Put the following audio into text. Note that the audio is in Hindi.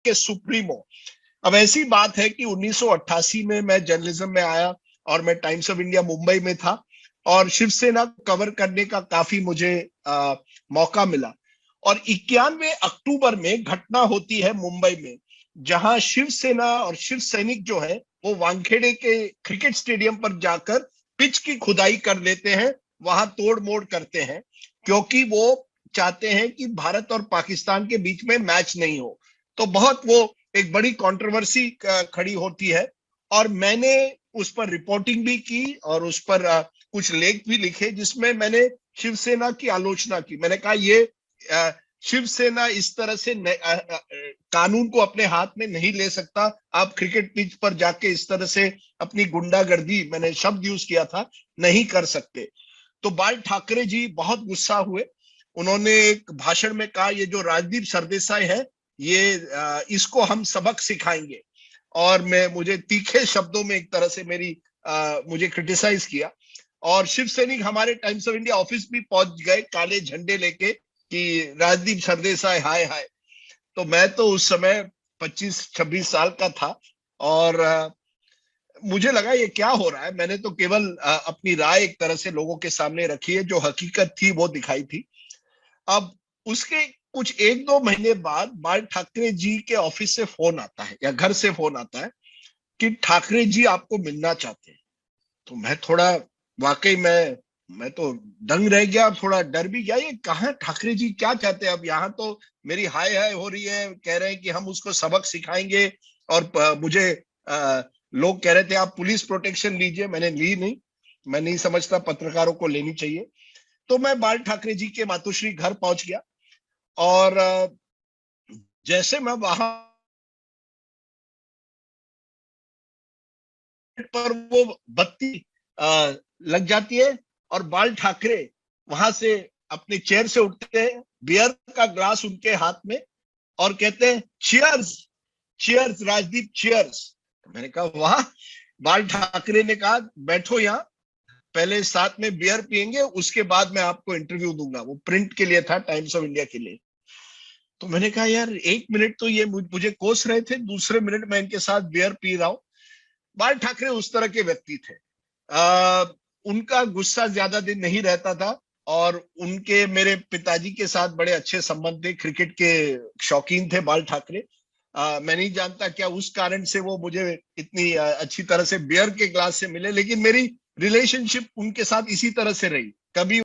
के सुप्रीमो। अब ऐसी बात है कि 1988 में मैं जर्नलिज्म में आया और मैं टाइम्स ऑफ इंडिया मुंबई में था और शिवसेना कवर करने का काफी मुझे मौका मिला। और 91 अक्टूबर में घटना होती है मुंबई में, जहां शिवसेना और शिव सैनिक जो है वो वानखेड़े के क्रिकेट स्टेडियम पर जाकर पिच की खुदाई कर लेते हैं, वहां तोड़ मोड़ करते हैं, क्योंकि वो चाहते हैं कि भारत और पाकिस्तान के बीच में मैच नहीं हो। तो बहुत वो एक बड़ी कंट्रोवर्सी खड़ी होती है और मैंने उस पर रिपोर्टिंग भी की और उस पर कुछ लेख भी लिखे जिसमें मैंने शिवसेना की आलोचना की। मैंने कहा ये शिवसेना इस तरह से कानून को अपने हाथ में नहीं ले सकता। आप क्रिकेट पिच पर जाके इस तरह से अपनी गुंडागर्दी, मैंने शब्द यूज किया था, नहीं कर सकते। तो बाल ठाकरे जी बहुत गुस्सा हुए। उन्होंने एक भाषण में कहा ये जो राजदीप सरदेसाई है ये इसको हम सबक सिखाएंगे। और मुझे तीखे शब्दों में एक तरह से मुझे क्रिटिसाइज किया। और शिव सैनिक हमारे टाइम्स ऑफ इंडिया ऑफिस भी पहुंच गए काले झंडे लेके कि राजदीप सरदेसाई हाय हाय। तो मैं तो उस समय 25-26 साल का था और मुझे लगा ये क्या हो रहा है। मैंने तो केवल अपनी राय एक तरह से लोगों के सामने रखी है, जो हकीकत थी वो दिखाई थी। अब उसके कुछ 1-2 महीने बाद बाल ठाकरे जी के ऑफिस से फोन आता है या घर से फोन आता है कि ठाकरे जी आपको मिलना चाहते हैं। तो मैं थोड़ा, वाकई मैं तो दंग रह गया, थोड़ा डर भी गया, ये कहाँ ठाकरे जी क्या चाहते हैं। अब यहाँ तो मेरी हाय हाय हो रही है, कह रहे हैं कि हम उसको सबक सिखाएंगे और मुझे लोग कह रहे थे आप पुलिस प्रोटेक्शन लीजिए। मैंने ली नहीं, मैं नहीं समझता पत्रकारों को लेनी चाहिए। तो मैं बाल ठाकरे जी के मातोश्री घर पहुंच गया और जैसे मैं वहां पर वो बत्ती लग जाती है और बाल ठाकरे वहां से अपने चेयर से उठते हैं, बियर का ग्लास उनके हाथ में, और कहते हैं चीयर्स, चीयर्स राजदीप, चीयर्स। मैंने कहा वाह। बाल ठाकरे ने कहा बैठो यहाँ, पहले साथ में बियर पियेंगे, उसके बाद मैं आपको इंटरव्यू दूंगा। वो प्रिंट के लिए था, टाइम्स ऑफ इंडिया के लिए। तो मैंने कहा यार 1 मिनट तो ये मुझे कोस रहे थे, दूसरे मिनट मैं इनके साथ बियर पी रहा हूं। बाल ठाकरे उस तरह के व्यक्ति थे। आ, उनका गुस्सा ज्यादा दिन नहीं रहता था और उनके मेरे पिताजी के साथ बड़े अच्छे संबंध थे, क्रिकेट के शौकीन थे बाल ठाकरे। मैं नहीं जानता क्या उस कारण से वो मुझे इतनी अच्छी तरह से बियर के ग्लास से मिले, लेकिन मेरी रिलेशनशिप उनके साथ इसी तरह से रही। कभी